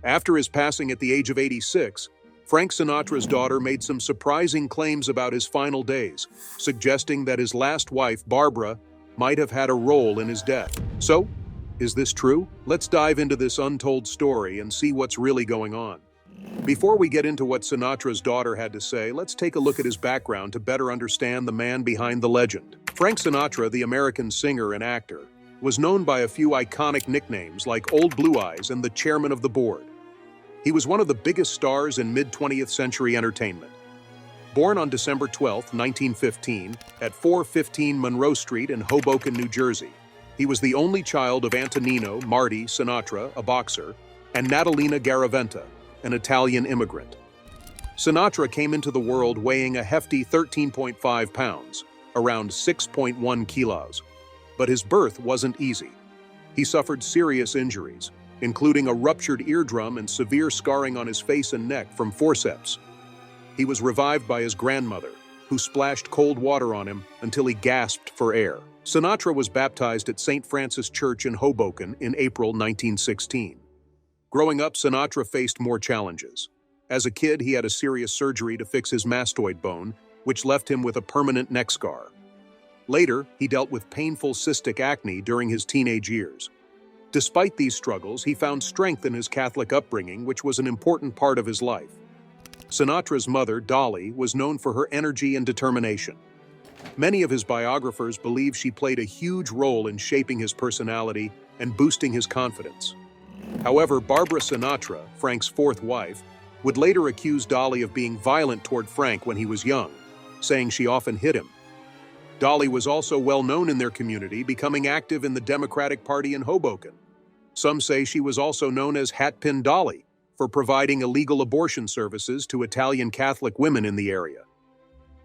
After his passing at the age of 86, Frank Sinatra's daughter made some surprising claims about his final days, suggesting that his last wife, Barbara, might have had a role in his death. So, is this true? Let's dive into this untold story and see what's really going on. Before we get into what Sinatra's daughter had to say, let's take a look at his background to better understand the man behind the legend. Frank Sinatra, the American singer and actor, was known by a few iconic nicknames like Old Blue Eyes and the Chairman of the Board. He was one of the biggest stars in mid-20th century entertainment. Born on December 12, 1915, at 415 Monroe Street in Hoboken, New Jersey, he was the only child of Antonino, Marty Sinatra, a boxer, and Natalina Garaventa, an Italian immigrant. Sinatra came into the world weighing a hefty 13.5 pounds, around 6.1 kilos. But his birth wasn't easy. He suffered serious injuries, including a ruptured eardrum and severe scarring on his face and neck from forceps. He was revived by his grandmother, who splashed cold water on him until he gasped for air. Sinatra was baptized at St. Francis Church in Hoboken in April 1916. Growing up, Sinatra faced more challenges. As a kid, he had a serious surgery to fix his mastoid bone, which left him with a permanent neck scar. Later, he dealt with painful cystic acne during his teenage years. Despite these struggles, he found strength in his Catholic upbringing, which was an important part of his life. Sinatra's mother, Dolly, was known for her energy and determination. Many of his biographers believe she played a huge role in shaping his personality and boosting his confidence. However, Barbara Sinatra, Frank's fourth wife, would later accuse Dolly of being violent toward Frank when he was young, saying she often hit him. Dolly was also well known in their community, becoming active in the Democratic Party in Hoboken. Some say she was also known as Hatpin Dolly for providing illegal abortion services to Italian Catholic women in the area.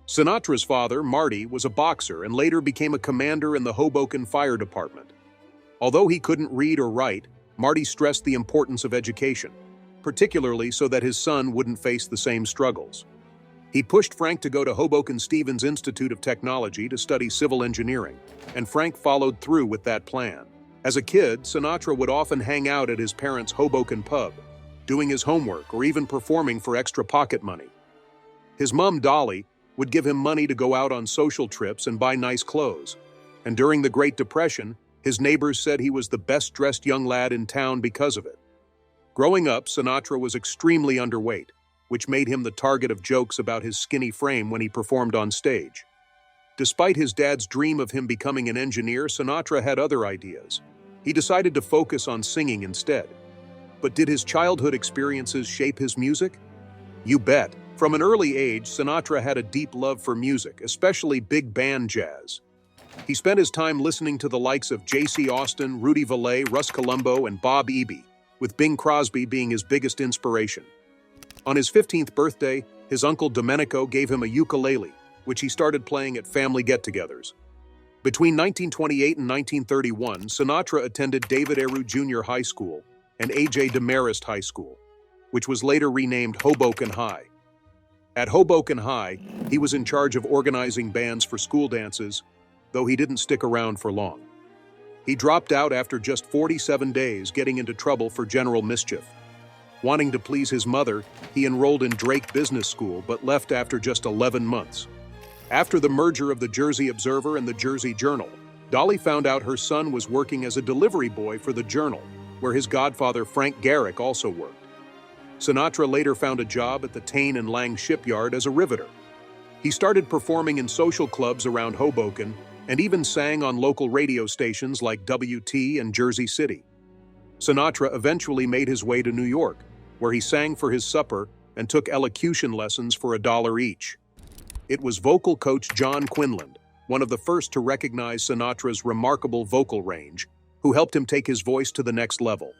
Sinatra's father, Marty, was a boxer and later became a commander in the Hoboken Fire Department. Although he couldn't read or write, Marty stressed the importance of education, particularly so that his son wouldn't face the same struggles. He pushed Frank to go to Hoboken Stevens Institute of Technology to study civil engineering, and Frank followed through with that plan. As a kid, Sinatra would often hang out at his parents' Hoboken pub, doing his homework or even performing for extra pocket money. His mom, Dolly, would give him money to go out on social trips and buy nice clothes. And during the Great Depression, his neighbors said he was the best-dressed young lad in town because of it. Growing up, Sinatra was extremely underweight, which made him the target of jokes about his skinny frame when he performed on stage. Despite his dad's dream of him becoming an engineer, Sinatra had other ideas. He decided to focus on singing instead. But did his childhood experiences shape his music? You bet. From an early age, Sinatra had a deep love for music, especially big band jazz. He spent his time listening to the likes of J.C. Austin, Rudy Vallee, Russ Columbo, and Bob Eby, with Bing Crosby being his biggest inspiration. On his 15th birthday, his uncle Domenico gave him a ukulele, which he started playing at family get-togethers. Between 1928 and 1931, Sinatra attended David Aru Jr. High School and A.J. Demarest High School, which was later renamed Hoboken High. At Hoboken High, he was in charge of organizing bands for school dances, though he didn't stick around for long. He dropped out after just 47 days, getting into trouble for general mischief. Wanting to please his mother, he enrolled in Drake Business School but left after just 11 months. After the merger of the Jersey Observer and the Jersey Journal, Dolly found out her son was working as a delivery boy for the Journal, where his godfather Frank Garrick also worked. Sinatra later found a job at the Tain and Lang shipyard as a riveter. He started performing in social clubs around Hoboken and even sang on local radio stations like WT and Jersey City. Sinatra eventually made his way to New York, where he sang for his supper and took elocution lessons for $1 each. It was vocal coach John Quinlan, one of the first to recognize Sinatra's remarkable vocal range, who helped him take his voice to the next level.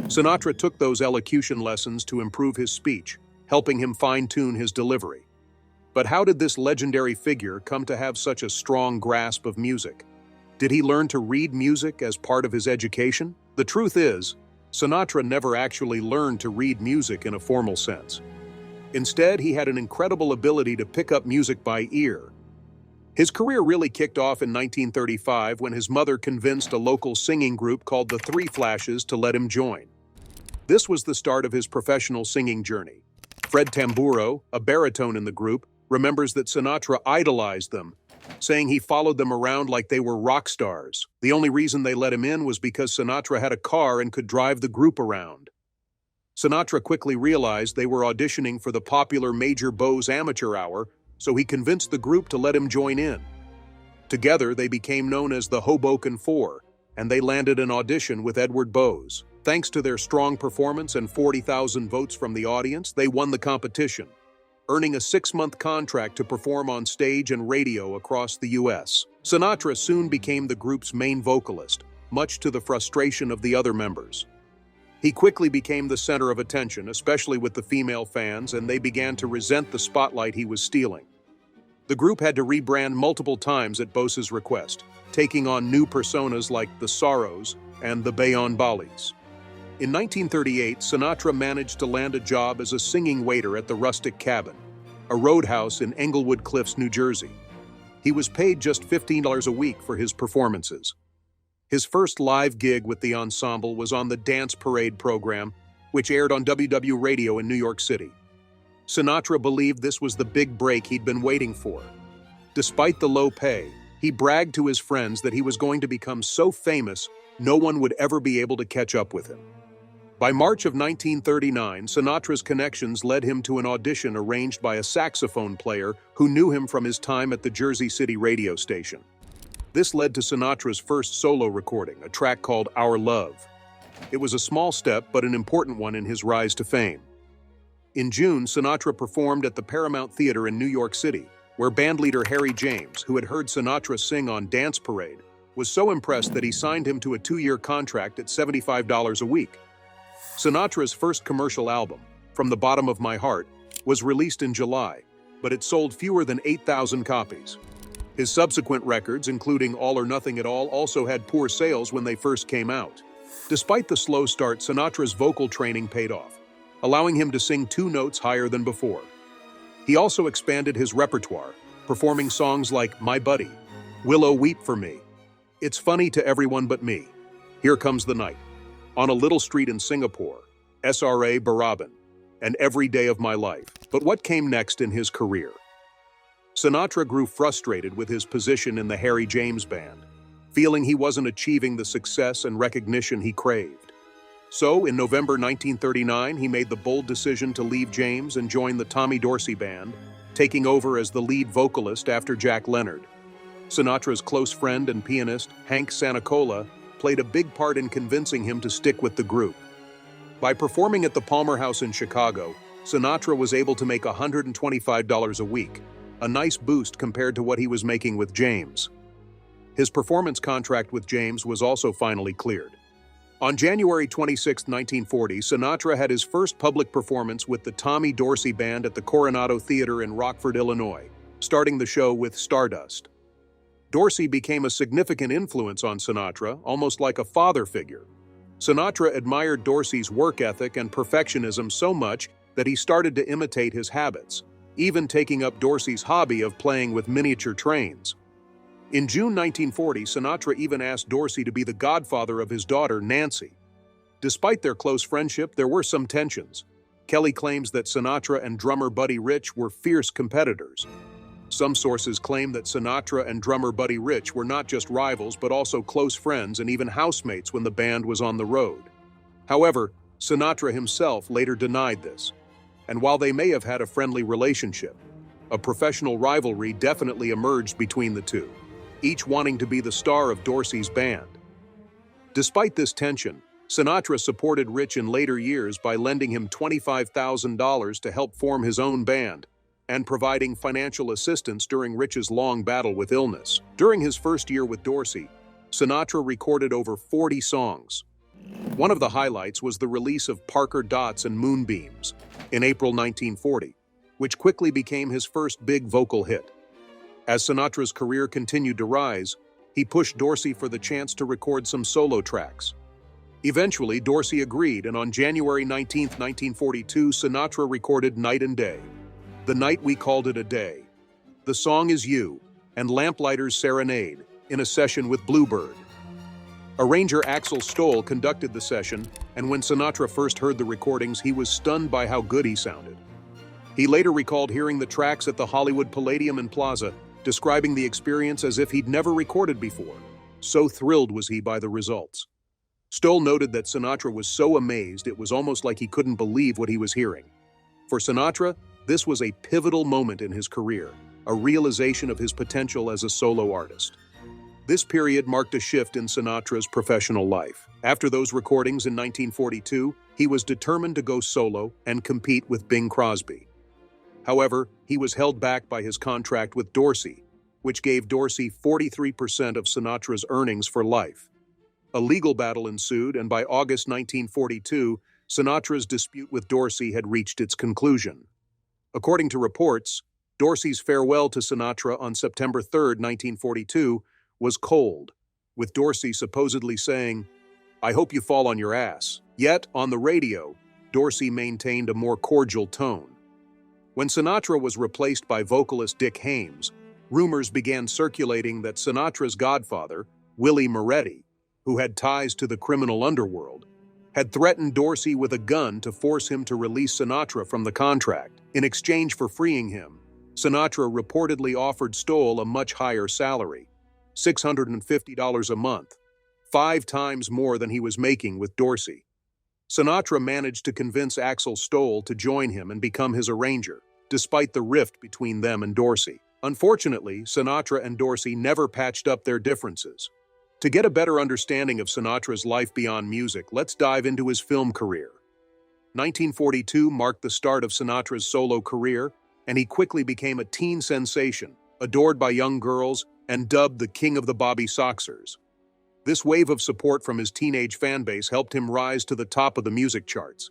Sinatra took those elocution lessons to improve his speech, helping him fine-tune his delivery. But how did this legendary figure come to have such a strong grasp of music? Did he learn to read music as part of his education? The truth is, Sinatra never actually learned to read music in a formal sense. Instead, he had an incredible ability to pick up music by ear. His career really kicked off in 1935 when his mother convinced a local singing group called the Three Flashes to let him join. This was the start of his professional singing journey. Fred Tamburo, a baritone in the group, remembers that Sinatra idolized them, saying he followed them around like they were rock stars. The only reason they let him in was because Sinatra had a car and could drive the group around. Sinatra quickly realized they were auditioning for the popular Major Beau's Amateur Hour, so he convinced the group to let him join in. Together, they became known as the Hoboken Four, and they landed an audition with Edward Bowes. Thanks to their strong performance and 40,000 votes from the audience, they won the competition, earning a 6-month contract to perform on stage and radio across the U.S. Sinatra soon became the group's main vocalist, much to the frustration of the other members. He quickly became the center of attention, especially with the female fans, and they began to resent the spotlight he was stealing. The group had to rebrand multiple times at Bose's request, taking on new personas like the Sorrows and the Bayon Balis. In 1938, Sinatra managed to land a job as a singing waiter at the Rustic Cabin, a roadhouse in Englewood Cliffs, New Jersey. He was paid just $15 a week for his performances. His first live gig with the ensemble was on the Dance Parade program, which aired on WW Radio in New York City. Sinatra believed this was the big break he'd been waiting for. Despite the low pay, he bragged to his friends that he was going to become so famous no one would ever be able to catch up with him. By March of 1939, Sinatra's connections led him to an audition arranged by a saxophone player who knew him from his time at the Jersey City radio station. This led to Sinatra's first solo recording, a track called Our Love. It was a small step, but an important one in his rise to fame. In June, Sinatra performed at the Paramount Theater in New York City, where bandleader Harry James, who had heard Sinatra sing on Dance Parade, was so impressed that he signed him to a 2-year contract at $75 a week. Sinatra's first commercial album, From the Bottom of My Heart, was released in July, but it sold fewer than 8,000 copies. His subsequent records, including All or Nothing at All, also had poor sales when they first came out. Despite the slow start, Sinatra's vocal training paid off, allowing him to sing 2 notes higher than before. He also expanded his repertoire, performing songs like My Buddy, Willow Weep for Me, It's Funny to Everyone But Me, Here Comes the Night, On a Little Street in Singapore, SRA Barabin, and Every Day of My Life. But what came next in his career? Sinatra grew frustrated with his position in the Harry James Band, feeling he wasn't achieving the success and recognition he craved. So, in November 1939, he made the bold decision to leave James and join the Tommy Dorsey Band, taking over as the lead vocalist after Jack Leonard. Sinatra's close friend and pianist, Hank Sanacola, played a big part in convincing him to stick with the group. By performing at the Palmer House in Chicago, Sinatra was able to make $125 a week, a nice boost compared to what he was making with James. His performance contract with James was also finally cleared. On January 26, 1940, Sinatra had his first public performance with the Tommy Dorsey Band at the Coronado Theater in Rockford, Illinois, starting the show with Stardust. Dorsey became a significant influence on Sinatra, almost like a father figure. Sinatra admired Dorsey's work ethic and perfectionism so much that he started to imitate his habits, even taking up Dorsey's hobby of playing with miniature trains. In June 1940, Sinatra even asked Dorsey to be the godfather of his daughter, Nancy. Despite their close friendship, there were some tensions. Kelly claims that Sinatra and drummer Buddy Rich were fierce competitors. Some sources claim that Sinatra and drummer Buddy Rich were not just rivals but also close friends and even housemates when the band was on the road. However, Sinatra himself later denied this. And while they may have had a friendly relationship, a professional rivalry definitely emerged between the two, each wanting to be the star of Dorsey's band. Despite this tension, Sinatra supported Rich in later years by lending him $25,000 to help form his own band and providing financial assistance during Rich's long battle with illness. During his first year with Dorsey, Sinatra recorded over 40 songs. One of the highlights was the release of Parker Dots and Moonbeams in April 1940, which quickly became his first big vocal hit. As Sinatra's career continued to rise, he pushed Dorsey for the chance to record some solo tracks. Eventually, Dorsey agreed, and on January 19, 1942, Sinatra recorded Night and Day. The night we called it a day. The song is You, and Lamplighter's Serenade, in a session with Bluebird. Arranger Axel Stoll conducted the session, and when Sinatra first heard the recordings, he was stunned by how good he sounded. He later recalled hearing the tracks at the Hollywood Palladium and Plaza, describing the experience as if he'd never recorded before. So thrilled was he by the results. Stoll noted that Sinatra was so amazed it was almost like he couldn't believe what he was hearing. For Sinatra, this was a pivotal moment in his career, a realization of his potential as a solo artist. This period marked a shift in Sinatra's professional life. After those recordings in 1942, he was determined to go solo and compete with Bing Crosby. However, he was held back by his contract with Dorsey, which gave Dorsey 43% of Sinatra's earnings for life. A legal battle ensued, and by August 1942, Sinatra's dispute with Dorsey had reached its conclusion. According to reports, Dorsey's farewell to Sinatra on September 3, 1942, was cold, with Dorsey supposedly saying, "I hope you fall on your ass." Yet, on the radio, Dorsey maintained a more cordial tone. When Sinatra was replaced by vocalist Dick Haymes, rumors began circulating that Sinatra's godfather, Willie Moretti, who had ties to the criminal underworld, had threatened Dorsey with a gun to force him to release Sinatra from the contract. In exchange for freeing him, Sinatra reportedly offered Stoll a much higher salary, $650 a month, 5 times more than he was making with Dorsey. Sinatra managed to convince Axel Stoll to join him and become his arranger, despite the rift between them and Dorsey. Unfortunately, Sinatra and Dorsey never patched up their differences. To get a better understanding of Sinatra's life beyond music, let's dive into his film career. 1942 marked the start of Sinatra's solo career, and he quickly became a teen sensation, adored by young girls and dubbed the King of the Bobby Soxers. This wave of support from his teenage fanbase helped him rise to the top of the music charts.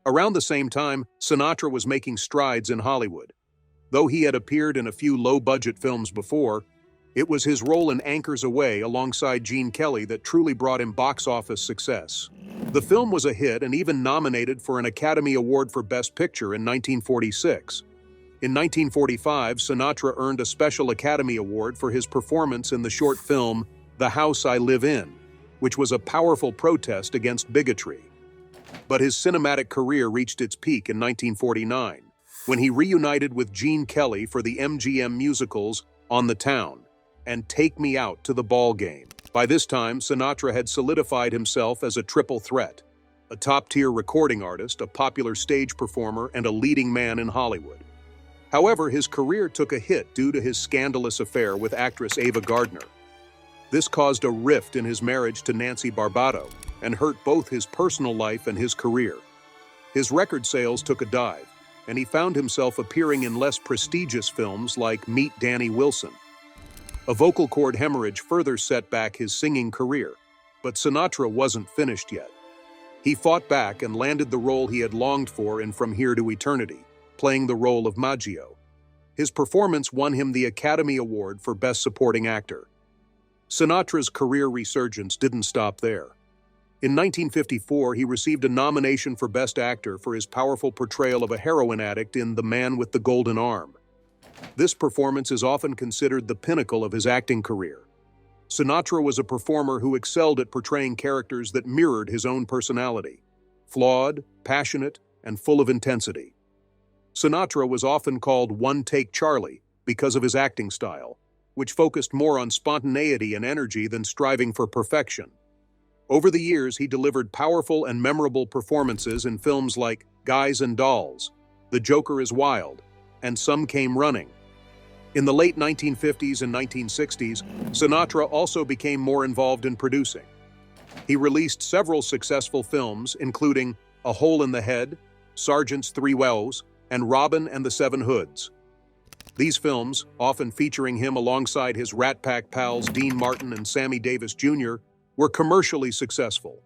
Around the same time, Sinatra was making strides in Hollywood. Though he had appeared in a few low-budget films before, it was his role in Anchors Away alongside Gene Kelly that truly brought him box office success. The film was a hit and even nominated for an Academy Award for Best Picture in 1946. In 1945, Sinatra earned a special Academy Award for his performance in the short film The House I Live In, which was a powerful protest against bigotry. But his cinematic career reached its peak in 1949, when he reunited with Gene Kelly for the MGM musicals On the Town and Take Me Out to the Ball Game. By this time, Sinatra had solidified himself as a triple threat: a top-tier recording artist, a popular stage performer, and a leading man in Hollywood. However, his career took a hit due to his scandalous affair with actress Ava Gardner. This caused a rift in his marriage to Nancy Barbato and hurt both his personal life and his career. His record sales took a dive, and he found himself appearing in less prestigious films like Meet Danny Wilson. A vocal cord hemorrhage further set back his singing career, but Sinatra wasn't finished yet. He fought back and landed the role he had longed for in From Here to Eternity, playing the role of Maggio. His performance won him the Academy Award for Best Supporting Actor. Sinatra's career resurgence didn't stop there. In 1954, he received a nomination for Best Actor for his powerful portrayal of a heroin addict in The Man with the Golden Arm. This performance is often considered the pinnacle of his acting career. Sinatra was a performer who excelled at portraying characters that mirrored his own personality: flawed, passionate, and full of intensity. Sinatra was often called One-Take Charlie because of his acting style, which focused more on spontaneity and energy than striving for perfection. Over the years, he delivered powerful and memorable performances in films like Guys and Dolls, The Joker is Wild, and Some Came Running. In the late 1950s and 1960s, Sinatra also became more involved in producing. He released several successful films, including A Hole in the Head, Sergeant's Three Woes, and Robin and the Seven Hoods. These films, often featuring him alongside his Rat Pack pals Dean Martin and Sammy Davis Jr., were commercially successful.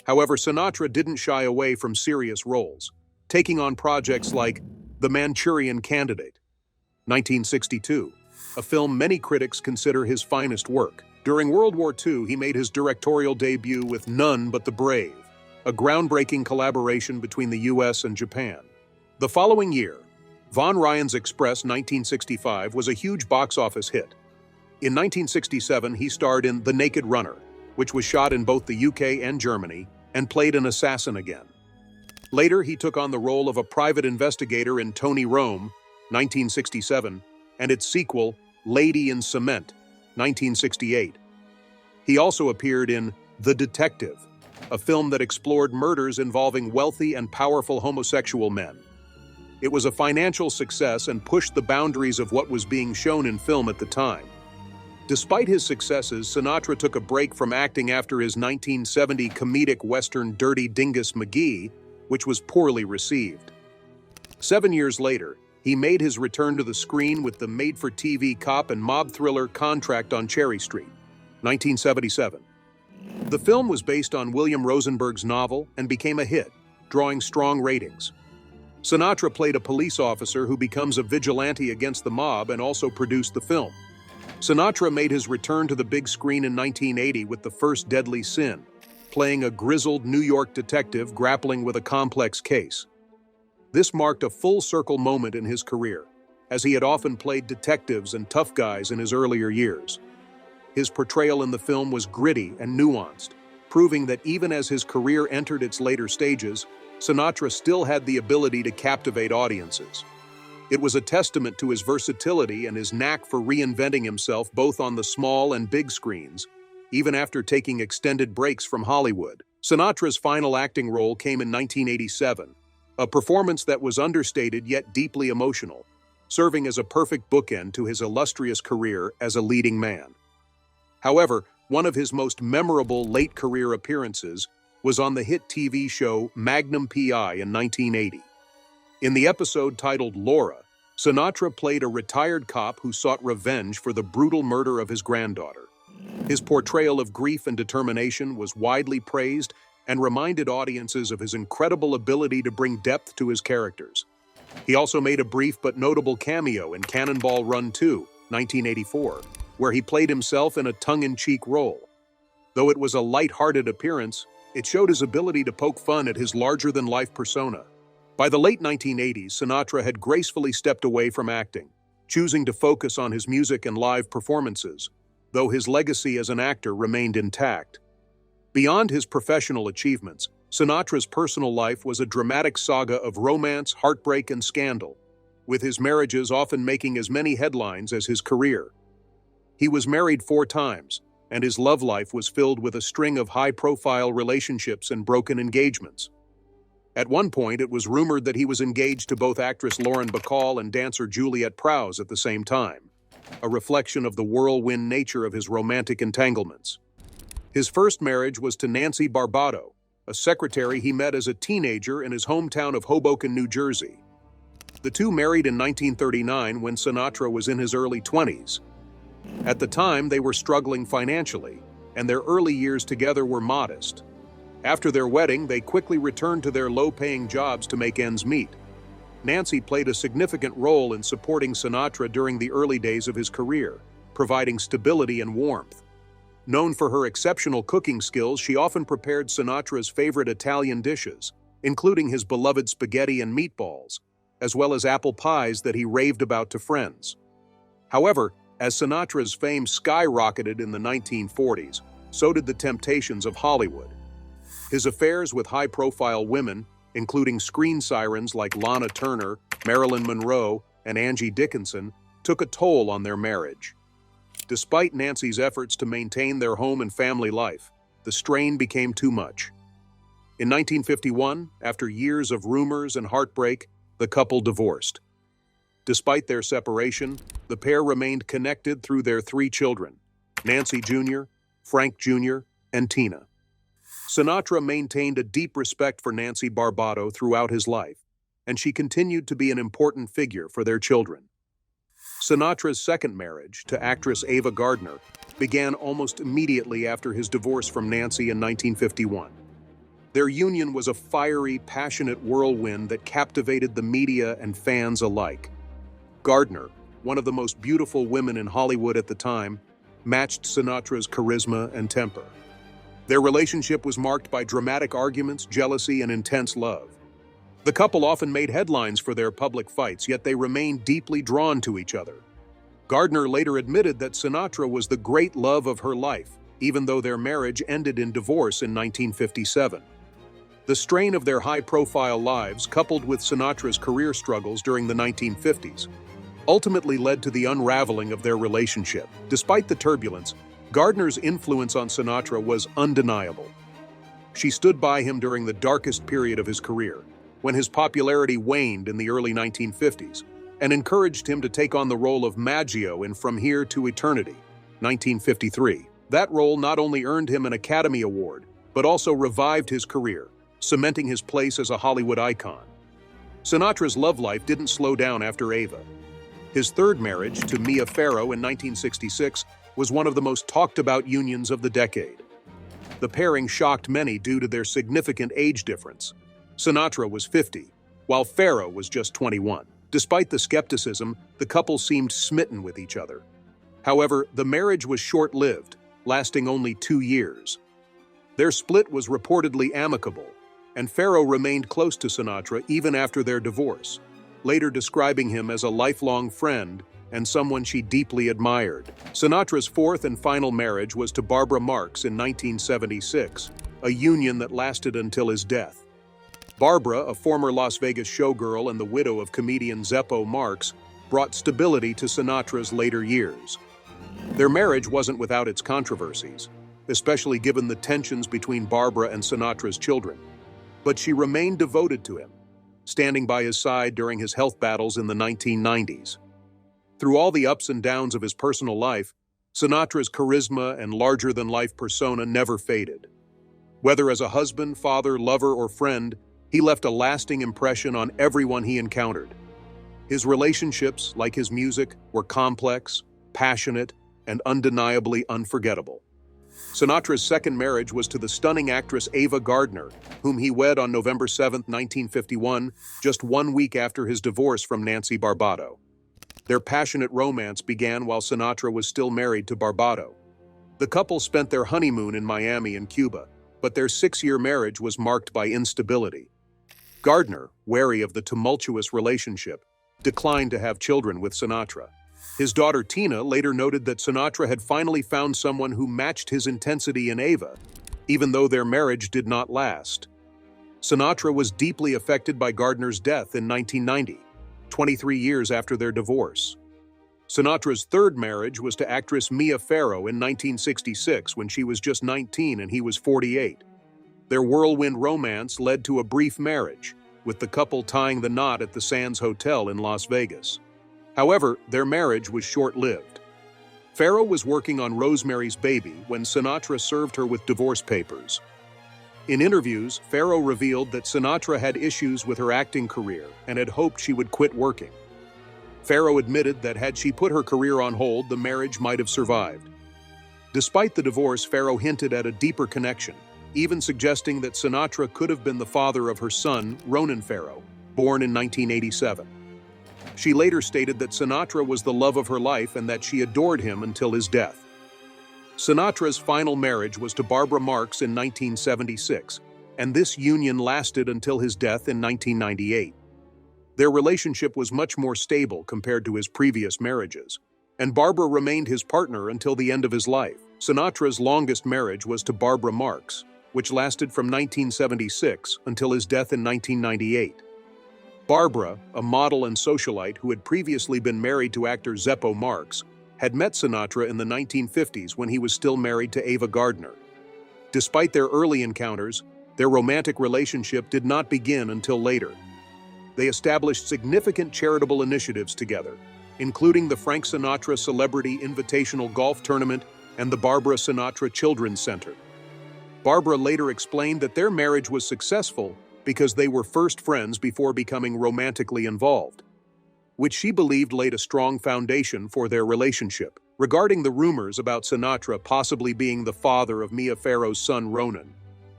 However, Sinatra didn't shy away from serious roles, taking on projects like The Manchurian Candidate, 1962, a film many critics consider his finest work. During World War II, he made his directorial debut with None But the Brave, a groundbreaking collaboration between the US and Japan. The following year, Von Ryan's Express 1965 was a huge box office hit. In 1967, he starred in The Naked Runner, which was shot in both the UK and Germany, and played an assassin again. Later, he took on the role of a private investigator in Tony Rome, 1967, and its sequel, Lady in Cement, 1968. He also appeared in The Detective, a film that explored murders involving wealthy and powerful homosexual men. It was a financial success and pushed the boundaries of what was being shown in film at the time. Despite his successes, Sinatra took a break from acting after his 1970 comedic western Dirty Dingus McGee, which was poorly received. 7 years later, he made his return to the screen with the made-for-TV cop and mob thriller Contract on Cherry Street, 1977. The film was based on William Rosenberg's novel and became a hit, drawing strong ratings. Sinatra played a police officer who becomes a vigilante against the mob and also produced the film. Sinatra made his return to the big screen in 1980 with The First Deadly Sin, playing a grizzled New York detective grappling with a complex case. This marked a full-circle moment in his career, as he had often played detectives and tough guys in his earlier years. His portrayal in the film was gritty and nuanced, proving that even as his career entered its later stages, Sinatra still had the ability to captivate audiences. It was a testament to his versatility and his knack for reinventing himself both on the small and big screens, even after taking extended breaks from Hollywood. Sinatra's final acting role came in 1987, a performance that was understated yet deeply emotional, serving as a perfect bookend to his illustrious career as a leading man. However, one of his most memorable late-career appearances was on the hit TV show Magnum P.I. in 1980. In the episode titled Laura, Sinatra played a retired cop who sought revenge for the brutal murder of his granddaughter. His portrayal of grief and determination was widely praised and reminded audiences of his incredible ability to bring depth to his characters. He also made a brief but notable cameo in Cannonball Run 2, 1984, where he played himself in a tongue-in-cheek role. Though it was a light-hearted appearance, it showed his ability to poke fun at his larger-than-life persona. By the late 1980s, Sinatra had gracefully stepped away from acting, choosing to focus on his music and live performances, though his legacy as an actor remained intact. Beyond his professional achievements, Sinatra's personal life was a dramatic saga of romance, heartbreak, and scandal, with his marriages often making as many headlines as his career. He was married 4 times, and his love life was filled with a string of high-profile relationships and broken engagements. At one point, it was rumored that he was engaged to both actress Lauren Bacall and dancer Juliette Prowse at the same time, a reflection of the whirlwind nature of his romantic entanglements. His first marriage was to Nancy Barbato, a secretary he met as a teenager in his hometown of Hoboken, New Jersey. The two married in 1939 when Sinatra was in his early 20s. At the time, they were struggling financially, and their early years together were modest. After their wedding, they quickly returned to their low-paying jobs to make ends meet. Nancy played a significant role in supporting Sinatra during the early days of his career, providing stability and warmth. Known for her exceptional cooking skills, she often prepared Sinatra's favorite Italian dishes, including his beloved spaghetti and meatballs, as well as apple pies that he raved about to friends. However, as Sinatra's fame skyrocketed in the 1940s, so did the temptations of Hollywood. His affairs with high-profile women, including screen sirens like Lana Turner, Marilyn Monroe, and Angie Dickinson, took a toll on their marriage. Despite Nancy's efforts to maintain their home and family life, the strain became too much. In 1951, after years of rumors and heartbreak, the couple divorced. Despite their separation, the pair remained connected through their 3 children, Nancy Jr., Frank Jr., and Tina. Sinatra maintained a deep respect for Nancy Barbato throughout his life, and she continued to be an important figure for their children. Sinatra's second marriage, to actress Ava Gardner, began almost immediately after his divorce from Nancy in 1951. Their union was a fiery, passionate whirlwind that captivated the media and fans alike. Gardner, one of the most beautiful women in Hollywood at the time, matched Sinatra's charisma and temper. Their relationship was marked by dramatic arguments, jealousy, and intense love. The couple often made headlines for their public fights, yet they remained deeply drawn to each other. Gardner later admitted that Sinatra was the great love of her life, even though their marriage ended in divorce in 1957. The strain of their high-profile lives, coupled with Sinatra's career struggles during the 1950s, ultimately led to the unraveling of their relationship. Despite the turbulence, Gardner's influence on Sinatra was undeniable. She stood by him during the darkest period of his career, when his popularity waned in the early 1950s, and encouraged him to take on the role of Maggio in From Here to Eternity, 1953. That role not only earned him an Academy Award, but also revived his career, cementing his place as a Hollywood icon. Sinatra's love life didn't slow down after Ava. His third marriage, to Mia Farrow in 1966, was one of the most talked-about unions of the decade. The pairing shocked many due to their significant age difference. Sinatra was 50, while Farrow was just 21. Despite the skepticism, the couple seemed smitten with each other. However, the marriage was short-lived, lasting only 2 years. Their split was reportedly amicable, and Farrow remained close to Sinatra even after their divorce, later describing him as a lifelong friend and someone she deeply admired. Sinatra's fourth and final marriage was to Barbara Marx in 1976, a union that lasted until his death. Barbara, a former Las Vegas showgirl and the widow of comedian Zeppo Marx, brought stability to Sinatra's later years. Their marriage wasn't without its controversies, especially given the tensions between Barbara and Sinatra's children. But she remained devoted to him, standing by his side during his health battles in the 1990s. Through all the ups and downs of his personal life, Sinatra's charisma and larger-than-life persona never faded. Whether as a husband, father, lover, or friend, he left a lasting impression on everyone he encountered. His relationships, like his music, were complex, passionate, and undeniably unforgettable. Sinatra's second marriage was to the stunning actress Ava Gardner, whom he wed on November 7, 1951, just 1 week after his divorce from Nancy Barbado. Their passionate romance began while Sinatra was still married to Barbado. The couple spent their honeymoon in Miami and Cuba, but their 6-year marriage was marked by instability. Gardner, wary of the tumultuous relationship, declined to have children with Sinatra. His daughter Tina later noted that Sinatra had finally found someone who matched his intensity in Ava, even though their marriage did not last. Sinatra was deeply affected by Gardner's death in 1990, 23 years after their divorce. Sinatra's third marriage was to actress Mia Farrow in 1966 when she was just 19 and he was 48. Their whirlwind romance led to a brief marriage, with the couple tying the knot at the Sands Hotel in Las Vegas. However, their marriage was short-lived. Farrow was working on Rosemary's Baby when Sinatra served her with divorce papers. In interviews, Farrow revealed that Sinatra had issues with her acting career and had hoped she would quit working. Farrow admitted that had she put her career on hold, the marriage might have survived. Despite the divorce, Farrow hinted at a deeper connection, even suggesting that Sinatra could have been the father of her son, Ronan Farrow, born in 1987. She later stated that Sinatra was the love of her life and that she adored him until his death. Sinatra's final marriage was to Barbara Marx in 1976, and this union lasted until his death in 1998. Their relationship was much more stable compared to his previous marriages, and Barbara remained his partner until the end of his life. Sinatra's longest marriage was to Barbara Marx, which lasted from 1976 until his death in 1998. Barbara, a model and socialite who had previously been married to actor Zeppo Marx, had met Sinatra in the 1950s when he was still married to Ava Gardner. Despite their early encounters, their romantic relationship did not begin until later. They established significant charitable initiatives together, including the Frank Sinatra Celebrity Invitational Golf Tournament and the Barbara Sinatra Children's Center. Barbara later explained that their marriage was successful because they were first friends before becoming romantically involved, which she believed laid a strong foundation for their relationship. Regarding the rumors about Sinatra possibly being the father of Mia Farrow's son Ronan,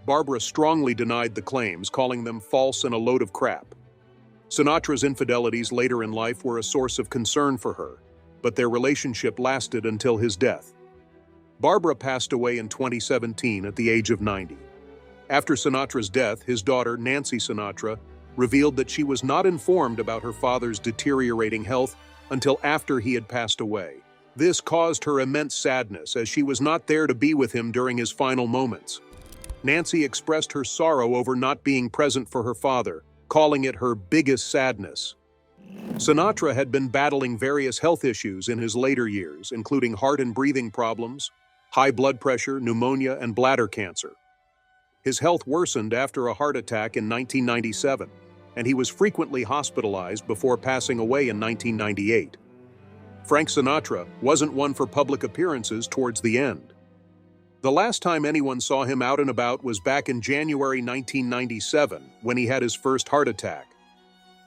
Barbara strongly denied the claims, calling them false and a load of crap. Sinatra's infidelities later in life were a source of concern for her, but their relationship lasted until his death. Barbara passed away in 2017 at the age of 90. After Sinatra's death, his daughter, Nancy Sinatra, revealed that she was not informed about her father's deteriorating health until after he had passed away. This caused her immense sadness, as she was not there to be with him during his final moments. Nancy expressed her sorrow over not being present for her father, calling it her biggest sadness. Sinatra had been battling various health issues in his later years, including heart and breathing problems, high blood pressure, pneumonia, and bladder cancer. His health worsened after a heart attack in 1997, and he was frequently hospitalized before passing away in 1998. Frank Sinatra wasn't one for public appearances towards the end. The last time anyone saw him out and about was back in January 1997, when he had his first heart attack.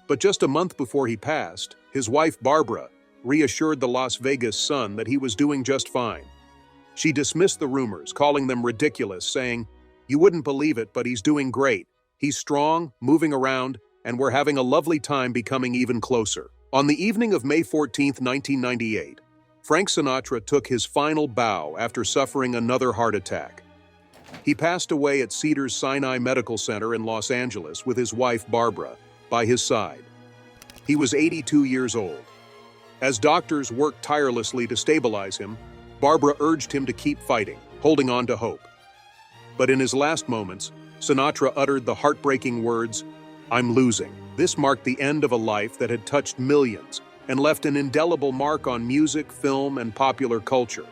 But just a month before he passed, his wife Barbara reassured the Las Vegas Sun that he was doing just fine. She dismissed the rumors, calling them ridiculous, saying, "You wouldn't believe it, but he's doing great. He's strong, moving around, and we're having a lovely time becoming even closer." On the evening of May 14, 1998, Frank Sinatra took his final bow after suffering another heart attack. He passed away at Cedars-Sinai Medical Center in Los Angeles with his wife Barbara by his side. He was 82 years old. As doctors worked tirelessly to stabilize him, Barbara urged him to keep fighting, holding on to hope. But in his last moments, Sinatra uttered the heartbreaking words, "I'm losing." This marked the end of a life that had touched millions and left an indelible mark on music, film, and popular culture.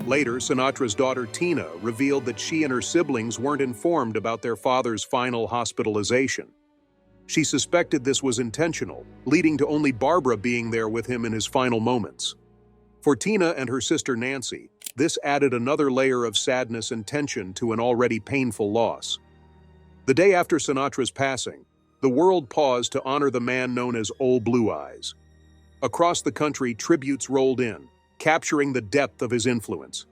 Later, Sinatra's daughter Tina revealed that she and her siblings weren't informed about their father's final hospitalization. She suspected this was intentional, leading to only Barbara being there with him in his final moments. For Tina and her sister Nancy, this added another layer of sadness and tension to an already painful loss. The day after Sinatra's passing, the world paused to honor the man known as Old Blue Eyes. Across the country, tributes rolled in, capturing the depth of his influence.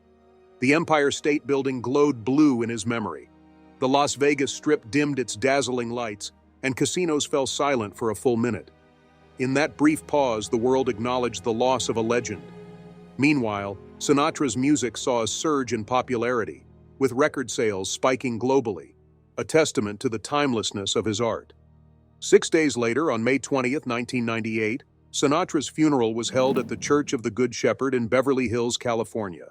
The Empire State Building glowed blue in his memory. The Las Vegas Strip dimmed its dazzling lights, and casinos fell silent for a full minute. In that brief pause, the world acknowledged the loss of a legend. Meanwhile, Sinatra's music saw a surge in popularity, with record sales spiking globally, a testament to the timelessness of his art. 6 days later, on May 20, 1998, Sinatra's funeral was held at the Church of the Good Shepherd in Beverly Hills, California.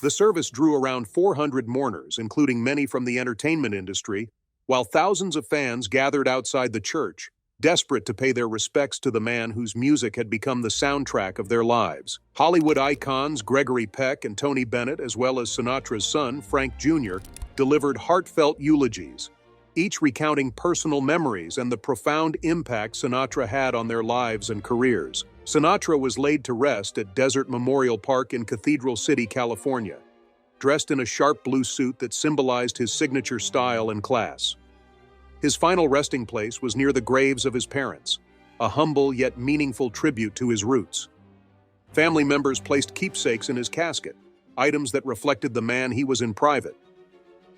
The service drew around 400 mourners, including many from the entertainment industry, while thousands of fans gathered outside the church, desperate to pay their respects to the man whose music had become the soundtrack of their lives. Hollywood icons Gregory Peck and Tony Bennett, as well as Sinatra's son, Frank Jr., delivered heartfelt eulogies, each recounting personal memories and the profound impact Sinatra had on their lives and careers. Sinatra was laid to rest at Desert Memorial Park in Cathedral City, California, dressed in a sharp blue suit that symbolized his signature style and class. His final resting place was near the graves of his parents, a humble yet meaningful tribute to his roots. Family members placed keepsakes in his casket, items that reflected the man he was in private.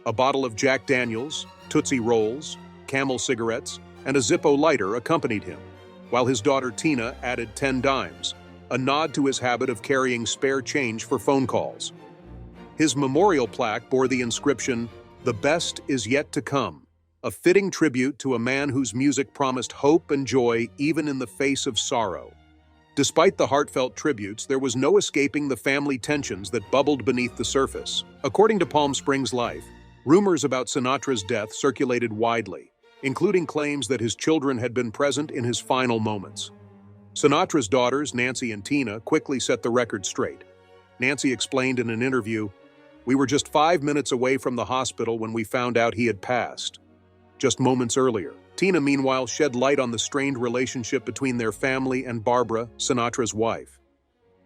A bottle of Jack Daniels, Tootsie Rolls, Camel cigarettes, and a Zippo lighter accompanied him, while his daughter Tina added 10 dimes, a nod to his habit of carrying spare change for phone calls. His memorial plaque bore the inscription, "The best is yet to come," a fitting tribute to a man whose music promised hope and joy even in the face of sorrow. Despite the heartfelt tributes, there was no escaping the family tensions that bubbled beneath the surface. According to Palm Springs Life, rumors about Sinatra's death circulated widely, including claims that his children had been present in his final moments. Sinatra's daughters, Nancy and Tina, quickly set the record straight. Nancy explained in an interview, "We were just 5 minutes away from the hospital when we found out he had passed, just moments earlier." Tina, meanwhile, shed light on the strained relationship between their family and Barbara, Sinatra's wife.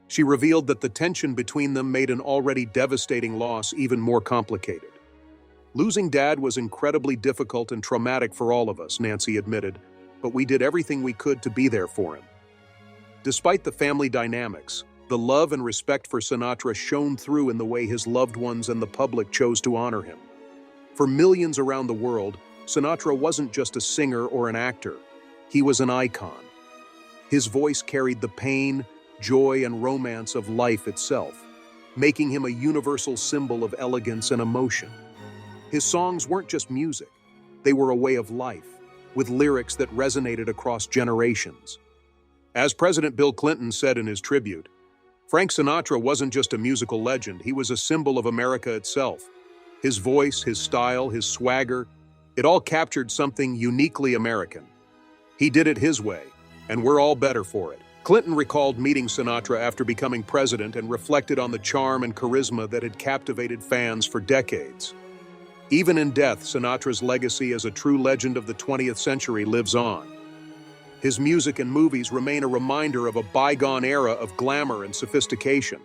She revealed that the tension between them made an already devastating loss even more complicated. "Losing Dad was incredibly difficult and traumatic for all of us," Nancy admitted, "but we did everything we could to be there for him." Despite the family dynamics, the love and respect for Sinatra shone through in the way his loved ones and the public chose to honor him. For millions around the world, Sinatra wasn't just a singer or an actor. He was an icon. His voice carried the pain, joy, and romance of life itself, making him a universal symbol of elegance and emotion. His songs weren't just music. They were a way of life, with lyrics that resonated across generations. As President Bill Clinton said in his tribute, Frank Sinatra wasn't just a musical legend, he was a symbol of America itself. His voice, his style, his swagger, it all captured something uniquely American. He did it his way, and we're all better for it. Clinton recalled meeting Sinatra after becoming president and reflected on the charm and charisma that had captivated fans for decades. Even in death, Sinatra's legacy as a true legend of the 20th century lives on. His music and movies remain a reminder of a bygone era of glamour and sophistication.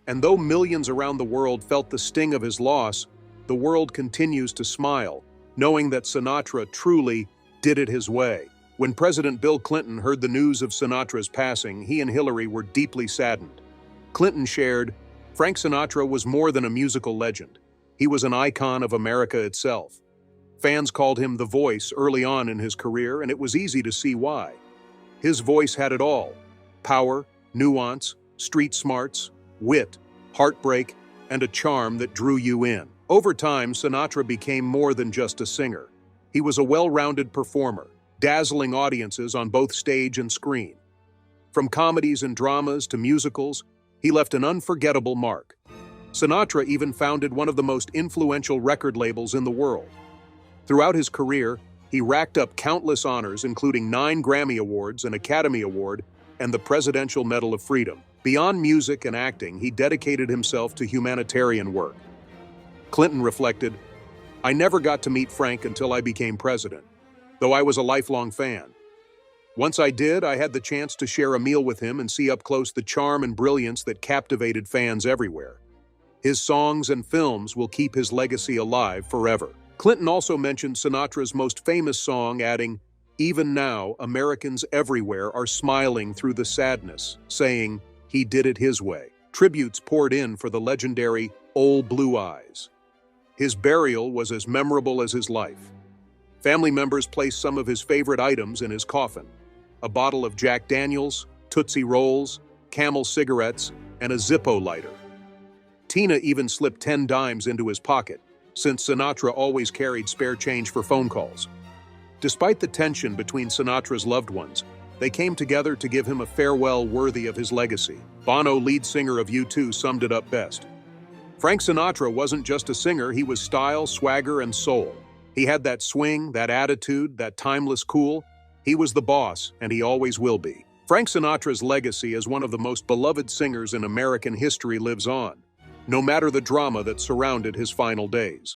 And though millions around the world felt the sting of his loss, the world continues to smile, knowing that Sinatra truly did it his way. When President Bill Clinton heard the news of Sinatra's passing, he and Hillary were deeply saddened. Clinton shared, "Frank Sinatra was more than a musical legend. He was an icon of America itself. Fans called him the Voice early on in his career, and it was easy to see why. His voice had it all: power, nuance, street smarts, wit, heartbreak, and a charm that drew you in." Over time, Sinatra became more than just a singer. He was a well-rounded performer, dazzling audiences on both stage and screen. From comedies and dramas to musicals, he left an unforgettable mark. Sinatra even founded one of the most influential record labels in the world. Throughout his career, he racked up countless honors, including 9 Grammy Awards, an Academy Award, and the Presidential Medal of Freedom. Beyond music and acting, he dedicated himself to humanitarian work. Clinton reflected, "I never got to meet Frank until I became president, though I was a lifelong fan. Once I did, I had the chance to share a meal with him and see up close the charm and brilliance that captivated fans everywhere. His songs and films will keep his legacy alive forever." Clinton also mentioned Sinatra's most famous song, adding, "Even now, Americans everywhere are smiling through the sadness, saying, 'He did it his way.'" Tributes poured in for the legendary Old Blue Eyes. His burial was as memorable as his life. Family members placed some of his favorite items in his coffin: a bottle of Jack Daniels, Tootsie Rolls, Camel cigarettes, and a Zippo lighter. Tina even slipped 10 dimes into his pocket, since Sinatra always carried spare change for phone calls. Despite the tension between Sinatra's loved ones, they came together to give him a farewell worthy of his legacy. Bono, lead singer of U2, summed it up best. "Frank Sinatra wasn't just a singer, he was style, swagger, and soul. He had that swing, that attitude, that timeless cool. He was the boss, and he always will be." Frank Sinatra's legacy as one of the most beloved singers in American history lives on, no matter the drama that surrounded his final days.